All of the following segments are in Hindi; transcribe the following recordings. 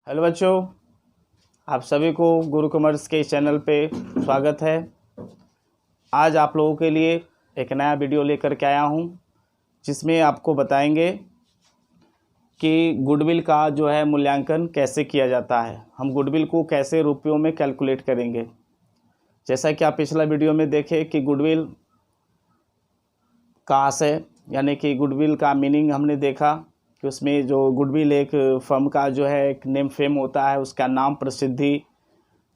हेलो बच्चों, आप सभी को गुरु कॉमर्स के चैनल पे स्वागत है। आज आप लोगों के लिए एक नया वीडियो लेकर के आया हूँ, जिसमें आपको बताएंगे कि गुडविल का जो है मूल्यांकन कैसे किया जाता है। हम गुडविल को कैसे रुपयों में कैलकुलेट करेंगे। जैसा कि आप पिछला वीडियो में देखे कि गुडविल का आशय यानी कि गुडविल का मीनिंग हमने देखा कि उसमें जो गुडविल एक फर्म का जो है एक नेम फेम होता है, उसका नाम प्रसिद्धि,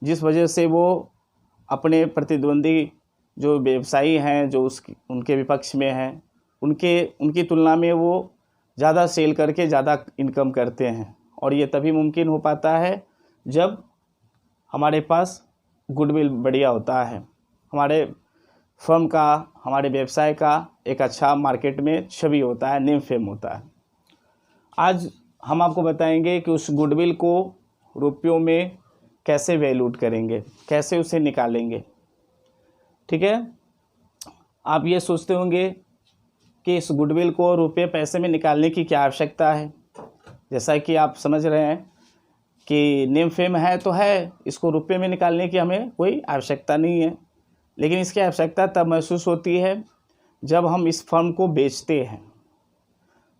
जिस वजह से वो अपने प्रतिद्वंदी जो व्यवसायी हैं जो उनके विपक्ष में हैं उनकी तुलना में वो ज़्यादा सेल करके ज़्यादा इनकम करते हैं। और ये तभी मुमकिन हो पाता है जब हमारे पास गुडविल बढ़िया होता है, हमारे फर्म का, हमारे व्यवसाय का एक अच्छा मार्केट में छवि होता है, नेम फेम होता है। आज हम आपको बताएंगे कि उस गुडविल को रुपयों में कैसे वैल्यूट करेंगे, कैसे उसे निकालेंगे। ठीक है, आप ये सोचते होंगे कि इस गुडविल को रुपये पैसे में निकालने की क्या आवश्यकता है। जैसा कि आप समझ रहे हैं कि नेम फेम है तो है, इसको रुपये में निकालने की हमें कोई आवश्यकता नहीं है। लेकिन इसकी आवश्यकता तब महसूस होती है जब हम इस फर्म को बेचते हैं।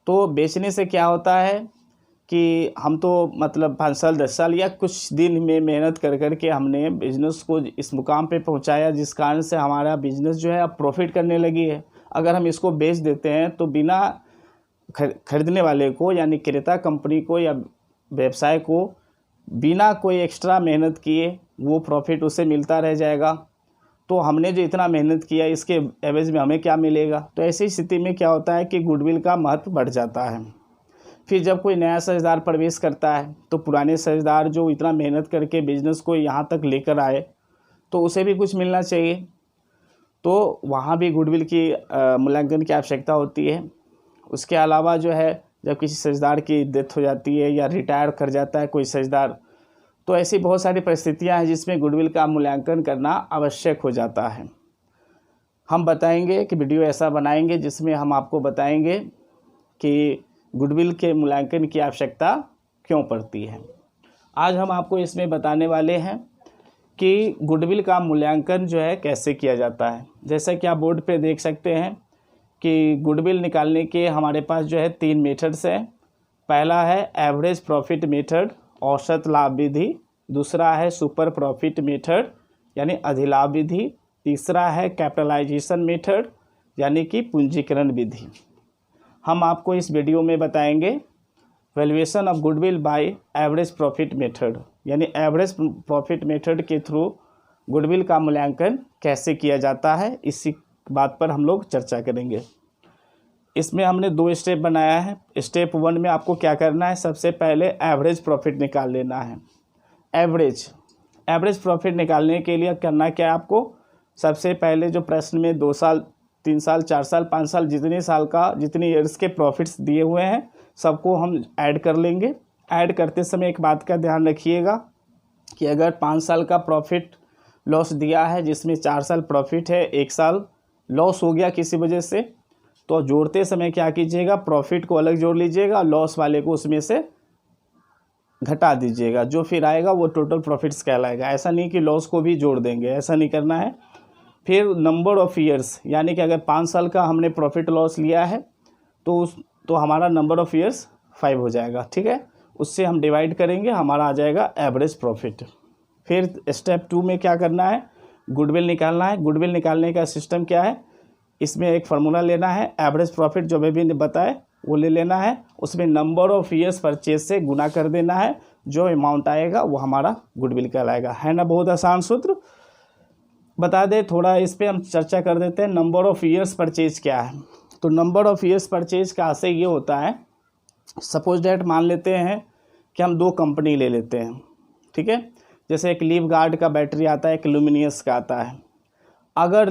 तो बेचने से क्या होता है कि हम तो मतलब 5 साल 10 साल या कुछ दिन में मेहनत कर करके हमने बिज़नेस को इस मुकाम पे पहुंचाया, जिस कारण से हमारा बिज़नेस जो है अब प्रॉफिट करने लगी है। अगर हम इसको बेच देते हैं तो बिना खरीदने वाले को यानी क्रेता कंपनी को या व्यवसाय को बिना कोई एक्स्ट्रा मेहनत किए वो प्रॉफिट उसे मिलता रह जाएगा। तो हमने जो इतना मेहनत किया इसके एवरेज में हमें क्या मिलेगा। तो ऐसी स्थिति में क्या होता है कि गुडविल का महत्व बढ़ जाता है। फिर जब कोई नया साझेदार प्रवेश करता है तो पुराने साझेदार जो इतना मेहनत करके बिजनेस को यहाँ तक लेकर आए तो उसे भी कुछ मिलना चाहिए। तो वहाँ भी गुडविल की मूल्यांकन की आवश्यकता होती है। उसके अलावा जो है जब किसी साझेदार की डेथ हो जाती है या रिटायर कर जाता है कोई साझेदार, तो ऐसी बहुत सारी परिस्थितियां हैं जिसमें गुडविल का मूल्यांकन करना आवश्यक हो जाता है। हम बताएंगे कि वीडियो ऐसा बनाएंगे जिसमें हम आपको बताएंगे कि गुडविल के मूल्यांकन की आवश्यकता क्यों पड़ती है। आज हम आपको इसमें बताने वाले हैं कि गुडविल का मूल्यांकन जो है कैसे किया जाता है। जैसा कि आप बोर्ड पे देख सकते हैं कि गुडविल निकालने के हमारे पास जो है 3 मेथड्स हैं। पहला है एवरेज प्रॉफिट मेथड, औसत लाभ विधि। दूसरा है सुपर प्रॉफिट मेथड यानी अधिलाभ विधि। तीसरा है कैपिटलाइजेशन मेथड यानी कि पूंजीकरण विधि। हम आपको इस वीडियो में बताएंगे valuation of goodwill by average profit method यानी एवरेज प्रॉफिट मेथड के थ्रू गुडविल का मूल्यांकन कैसे किया जाता है, इसी बात पर हम लोग चर्चा करेंगे। इसमें हमने 2 स्टेप बनाया है। स्टेप 1 में आपको क्या करना है, सबसे पहले एवरेज प्रॉफिट निकाल लेना है। एवरेज प्रॉफिट निकालने के लिए करना क्या है आपको, सबसे पहले जो प्रश्न में 2 साल 3 साल 4 साल 5 साल जितनी ईयर्स के प्रॉफिट्स दिए हुए हैं सबको हम ऐड कर लेंगे। ऐड करते समय एक बात का ध्यान रखिएगा कि अगर 5 साल का प्रॉफिट लॉस दिया है जिसमें 4 साल प्रॉफिट है, 1 साल लॉस हो गया किसी वजह से, तो जोड़ते समय क्या कीजिएगा, प्रॉफिट को अलग जोड़ लीजिएगा, लॉस वाले को उसमें से घटा दीजिएगा। जो फिर आएगा वो टोटल प्रॉफिट्स कहलाएगा। ऐसा नहीं कि लॉस को भी जोड़ देंगे, ऐसा नहीं करना है। फिर नंबर ऑफ़ ईयर्स यानी कि अगर 5 साल का हमने प्रॉफिट लॉस लिया है तो हमारा नंबर ऑफ़ ईयर्स 5 हो जाएगा। ठीक है, उससे हम डिवाइड करेंगे, हमारा आ जाएगा एवरेज प्रॉफिट। फिर स्टेप 2 में क्या करना है, गुडविल निकालना है। गुडविल निकालने का सिस्टम क्या है, इसमें एक फार्मूला लेना है। एवरेज प्रॉफिट जो भी बताए वो ले लेना है, उसमें नंबर ऑफ़ ईयर्स परचेज से गुना कर देना है, जो अमाउंट आएगा वो हमारा गुडविल कहलाएगा। है ना, बहुत आसान सूत्र। बता दें थोड़ा इस पर हम चर्चा कर देते हैं। नंबर ऑफ़ ईयर्स परचेज क्या है, तो नंबर ऑफ़ ईयर्स परचेज का आशय ये होता है, सपोज डेट मान लेते हैं कि हम 2 कंपनी ले लेते हैं। ठीक है, जैसे एक लीव गार्ड का बैटरी आता है, एक लुमिनियस का आता है। अगर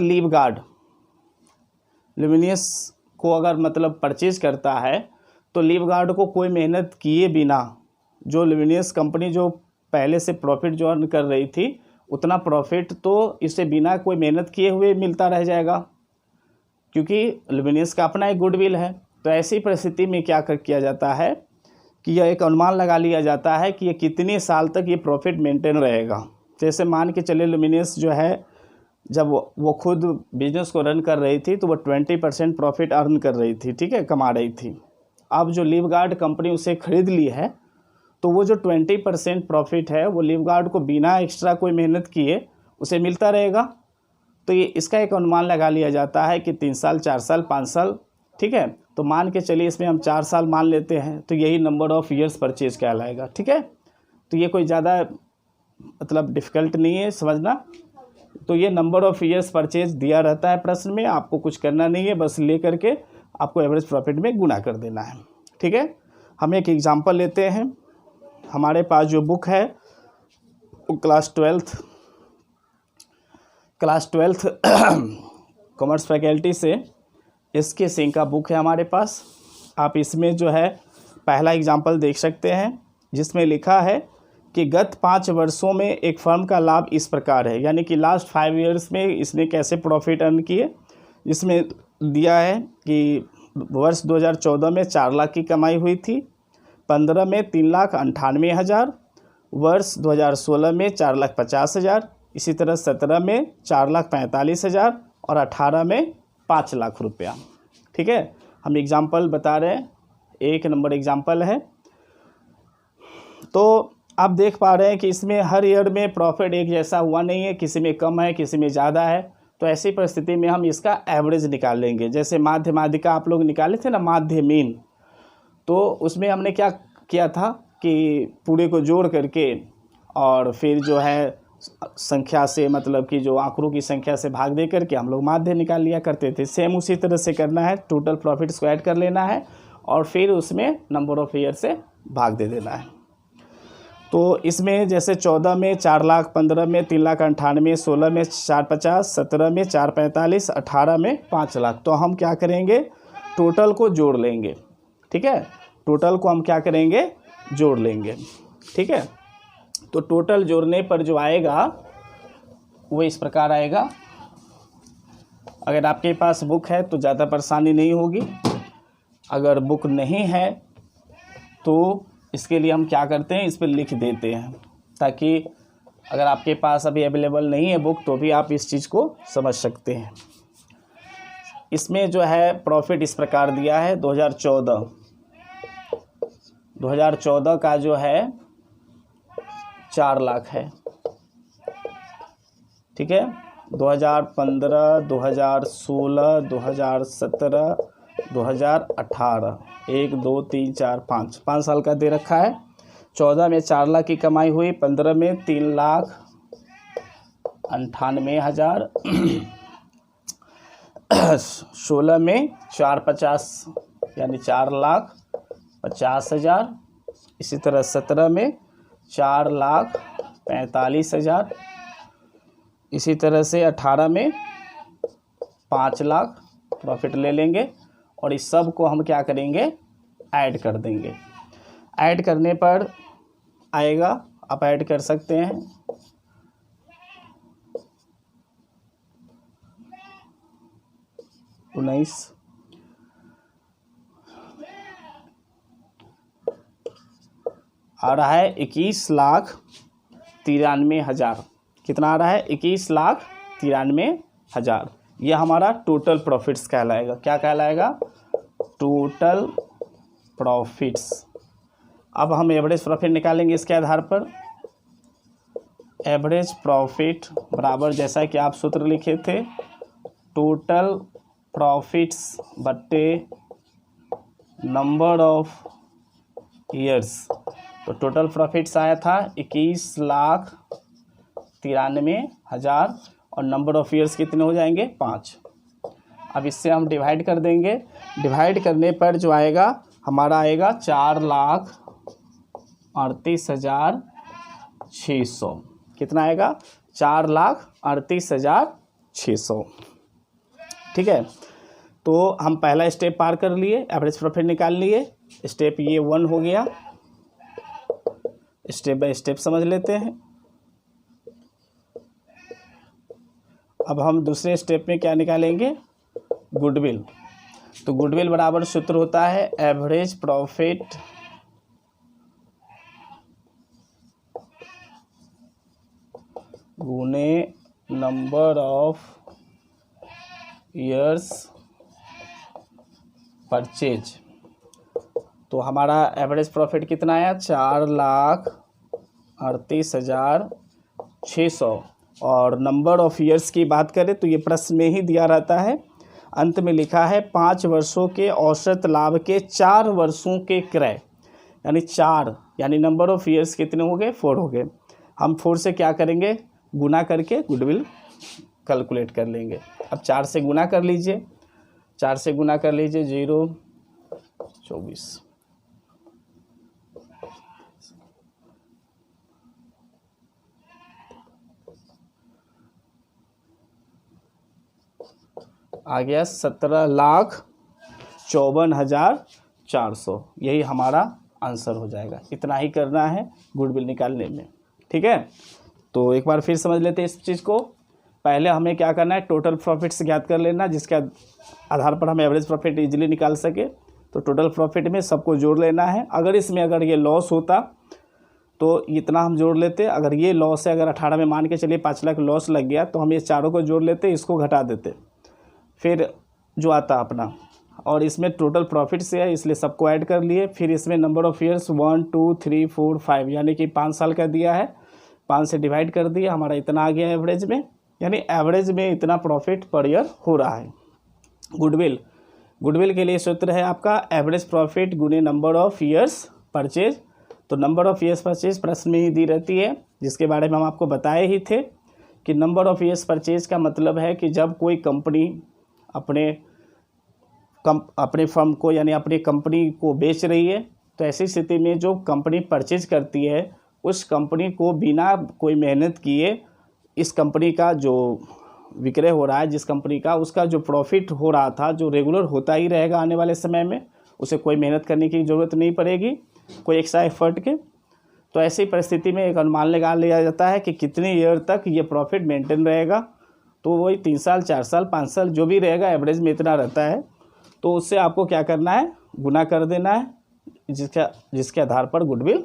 लुमिनियस को अगर मतलब परचेज करता है तो लीव गार्ड को कोई मेहनत किए बिना जो लुमिनियस कंपनी जो पहले से प्रॉफिट जो अर्न कर रही थी उतना प्रॉफिट तो इसे बिना कोई मेहनत किए हुए मिलता रह जाएगा, क्योंकि लुमिनियस का अपना एक गुडविल है। तो ऐसी परिस्थिति में क्या किया जाता है कि यह एक अनुमान लगा लिया जाता है कि ये कितने साल तक ये प्रॉफिट मेंटेन रहेगा। जैसे मान के चले लुमिनस जो है, जब वो खुद बिजनेस को रन कर रही थी तो वो 20% प्रॉफिट अर्न कर रही थी, ठीक है, कमा रही थी। अब जो लिवगार्ड कंपनी उसे खरीद ली है, तो वो जो 20% प्रॉफिट है वो लिवगार्ड को बिना एक्स्ट्रा कोई मेहनत किए उसे मिलता रहेगा। तो ये इसका एक अनुमान लगा लिया जाता है कि 3 साल, 4 साल, 5 साल, ठीक है। तो मान के चलिए इसमें हम 4 साल मान लेते हैं, तो यही नंबर ऑफ़ ईयर्स परचेज कहलाएगा, ठीक है। तो ये कोई ज़्यादा मतलब डिफ़िकल्ट नहीं है समझना। तो ये नंबर ऑफ़ ईयर्स परचेज दिया रहता है प्रश्न में, आपको कुछ करना नहीं है, बस ले करके आपको एवरेज प्रॉफिट में गुणा कर देना है, ठीक है। हम एक एग्जांपल लेते हैं। हमारे पास जो बुक है वो क्लास ट्वेल्थ कॉमर्स फैकल्टी से इसके सिंह का बुक है हमारे पास। आप इसमें जो है पहला एग्जांपल देख सकते हैं, जिसमें लिखा है कि गत 5 वर्षों में एक फर्म का लाभ इस प्रकार है, यानी कि लास्ट 5 ईयर्स में इसने कैसे प्रॉफिट अर्न किए। इसमें दिया है कि वर्ष 2014 में 4 लाख की कमाई हुई थी, 15 में 3,98,000, वर्ष 2016 में 4,50,000, इसी तरह 17 में 4,45,000 और 18 में 5 लाख रुपया, ठीक है। हम एग्जाम्पल बता रहे हैं, 1 नंबर एग्जाम्पल है। तो आप देख पा रहे हैं कि इसमें हर ईयर में प्रॉफिट एक जैसा हुआ नहीं है, किसी में कम है, किसी में ज़्यादा है। तो ऐसी परिस्थिति में हम इसका एवरेज निकाल लेंगे। जैसे माध्य माध्यिका आप लोग निकाले थे ना, माध्य मीन, तो उसमें हमने क्या किया था कि पूरे को जोड़ करके और फिर जो है संख्या से, मतलब कि जो आंकड़ों की संख्या से भाग दे करके हम लोग माध्य निकाल लिया करते थे। सेम उसी तरह से करना है, टोटल प्रॉफिट्स को ऐड कर लेना है और फिर उसमें नंबर ऑफ़ ईयर से भाग दे देना है। तो इसमें जैसे 14 में 4 लाख, 15 में 3,98,000, 16 में 4,50,000, 17 में 4,45,000, 18 में 5 लाख। तो हम क्या करेंगे, टोटल को जोड़ लेंगे, ठीक है। टोटल को हम क्या करेंगे, जोड़ लेंगे, ठीक है। तो टोटल जोड़ने पर जो आएगा वो इस प्रकार आएगा। अगर आपके पास बुक है तो ज़्यादा परेशानी नहीं होगी। अगर बुक नहीं है तो इसके लिए हम क्या करते हैं, इस पर लिख देते हैं, ताकि अगर आपके पास अभी अवेलेबल नहीं है बुक तो भी आप इस चीज़ को समझ सकते हैं। इसमें जो है प्रॉफिट इस प्रकार दिया है। 2014 का जो है 4 लाख है, ठीक है। 2015, 2016, 2017, 2018, 1, 2, 3, 4, 5 साल का दे रखा है। 14 में 4 लाख की कमाई हुई, 15 में 3,98,000, 16 में 4,50,000 यानी 4,50,000, इसी तरह 17 में 4,45,000, इसी तरह से 18 में 5 लाख प्रॉफिट ले लेंगे और इस सब को हम क्या करेंगे, ऐड कर देंगे। ऐड करने पर आएगा, आप ऐड कर सकते हैं, 19 आ रहा है 21,93,000। कितना आ रहा है, 21,93,000। यह हमारा टोटल प्रॉफिट्स कहलाएगा। क्या कहलाएगा, टोटल प्रॉफिट्स। अब हम एवरेज प्रॉफिट निकालेंगे इसके आधार पर। एवरेज प्रॉफिट बराबर, जैसा कि आप सूत्र लिखे थे, टोटल प्रॉफिट्स बट्टे नंबर ऑफ ईयर्स। तो टोटल प्रॉफिट्स आया था 21,93,000 और नंबर ऑफ़ ईयर्स कितने हो जाएंगे, 5। अब इससे हम डिवाइड कर देंगे। डिवाइड करने पर जो आएगा हमारा आएगा 4,38,600। कितना आएगा, 4,38,600, ठीक है। तो हम पहला स्टेप पार कर लिए, एवरेज प्रॉफिट निकाल लिए। स्टेप ये 1 हो गया। स्टेप बाय स्टेप समझ लेते हैं। अब हम दूसरे स्टेप में क्या निकालेंगे, गुडविल। तो गुडविल बराबर सूत्र होता है एवरेज प्रॉफिट गुने नंबर ऑफ ईयर्स परचेज, तो हमारा एवरेज प्रॉफिट कितना आया 4,38,600। और नंबर ऑफ ईयर्स की बात करें तो ये प्रश्न में ही दिया रहता है, अंत में लिखा है 5 वर्षों के औसत लाभ के 4 वर्षों के क्रय, यानी 4 यानी नंबर ऑफ ईयर्स कितने हो गए 4 हो गए। हम 4 से क्या करेंगे गुना करके गुडविल कैलकुलेट कर लेंगे। अब 4 से गुना कर लीजिए, 4 से गुना कर लीजिए 0,24 आ गया 17,54,400, यही हमारा आंसर हो जाएगा। इतना ही करना है गुडविल निकालने में, ठीक है। तो एक बार फिर समझ लेते हैं इस चीज़ को। पहले हमें क्या करना है टोटल प्रॉफिट्स ज्ञात कर लेना, जिसके आधार पर हम एवरेज प्रॉफिट इजीली निकाल सके। तो टोटल प्रॉफिट में सबको जोड़ लेना है। अगर इसमें अगर ये लॉस होता तो इतना हम जोड़ लेते, अगर ये लॉस है, अगर 18 में मान के चलिए 5 लाख लॉस लग गया तो हम ये चारों को जोड़ लेते, इसको घटा देते, फिर जो आता अपना, और इसमें टोटल प्रॉफिट से है इसलिए सबको ऐड कर लिए। फिर इसमें नंबर ऑफ़ ईयर्स 1 2 3 4 5 यानी कि 5 साल का दिया है, 5 से डिवाइड कर दिया, हमारा इतना आ गया एवरेज में, यानी एवरेज में इतना प्रॉफिट पर ईयर हो रहा है। गुडविल के लिए सूत्र है आपका एवरेज प्रॉफिट गुने नंबर ऑफ़ ईयर्स परचेज। तो नंबर ऑफ़ ईयर्स परचेज प्रश्न में ही दी रहती है, जिसके बारे में हम आपको बताए ही थे कि नंबर ऑफ़ ईयर्स परचेज का मतलब है कि जब कोई कंपनी अपने फर्म को यानी अपनी कंपनी को बेच रही है, तो ऐसी स्थिति में जो कंपनी परचेज करती है उस कंपनी को बिना कोई मेहनत किए इस कंपनी का जो विक्रय हो रहा है, जिस कंपनी का, उसका जो प्रॉफिट हो रहा था, जो रेगुलर होता ही रहेगा आने वाले समय में, उसे कोई मेहनत करने की ज़रूरत नहीं पड़ेगी, कोई एक्स्ट्रा एफर्ट के। तो ऐसी परिस्थिति में एक अनुमान लगा लिया जाता है कि कितनी ईयर तक ये प्रॉफिट मेंटेन रहेगा। तो वही 3 साल 4 साल 5 साल जो भी रहेगा, एवरेज में इतना रहता है। तो उससे आपको क्या करना है गुना कर देना है, जिसके आधार पर गुडविल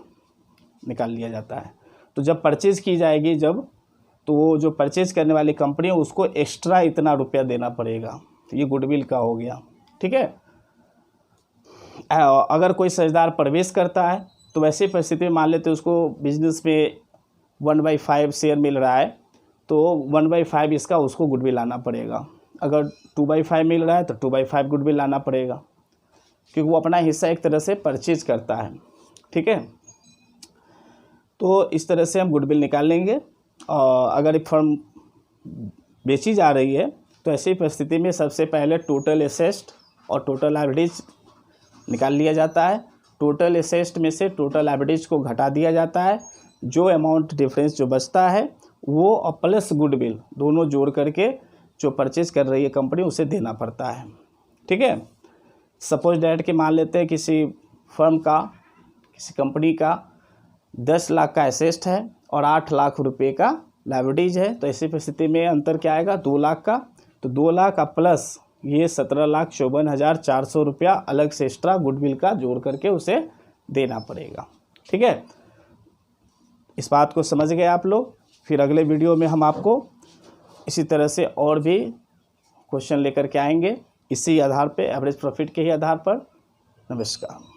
निकाल लिया जाता है। तो जब परचेज़ की जाएगी तो वो जो परचेज़ करने वाली कंपनी है उसको एक्स्ट्रा इतना रुपया देना पड़ेगा। तो ये गुडविल का हो गया, ठीक है। अगर कोई साझेदार प्रवेश करता है तो वैसी परिस्थिति में मान लेते हैं उसको बिजनेस में 1/5 शेयर मिल रहा है, तो 1/5 इसका उसको गुडविल लाना पड़ेगा। अगर 2/5 मिल रहा है तो 2/5 गुडविल लाना पड़ेगा, क्योंकि वो अपना हिस्सा एक तरह से परचेज करता है, ठीक है। तो इस तरह से हम गुडविल निकाल लेंगे। अगर एक फर्म बेची जा रही है तो ऐसी परिस्थिति में सबसे पहले टोटल एसेट और टोटल लायबिलिटीज निकाल लिया जाता है। टोटल एसेट में से टोटल लायबिलिटीज को घटा दिया जाता है, जो अमाउंट डिफरेंस जो बचता है वो और प्लस गुडविल दोनों जोड़ करके जो परचेज कर रही है कंपनी उसे देना पड़ता है, ठीक है। सपोज डैट के मान लेते हैं किसी फर्म का, किसी कंपनी का 10 लाख का एसेट है और 8 लाख रुपए का लायबिलिटीज है। तो ऐसी परिस्थिति में अंतर क्या आएगा 2 लाख का। तो 2 लाख का प्लस ये 17,54,400 रुपया अलग से एक्स्ट्रा गुडविल का जोड़ करके उसे देना पड़ेगा, ठीक है। इस बात को समझ गए आप लोग। फिर अगले वीडियो में हम आपको इसी तरह से और भी क्वेश्चन लेकर के आएंगे, इसी आधार पे एवरेज प्रॉफिट के ही आधार पर। नमस्कार।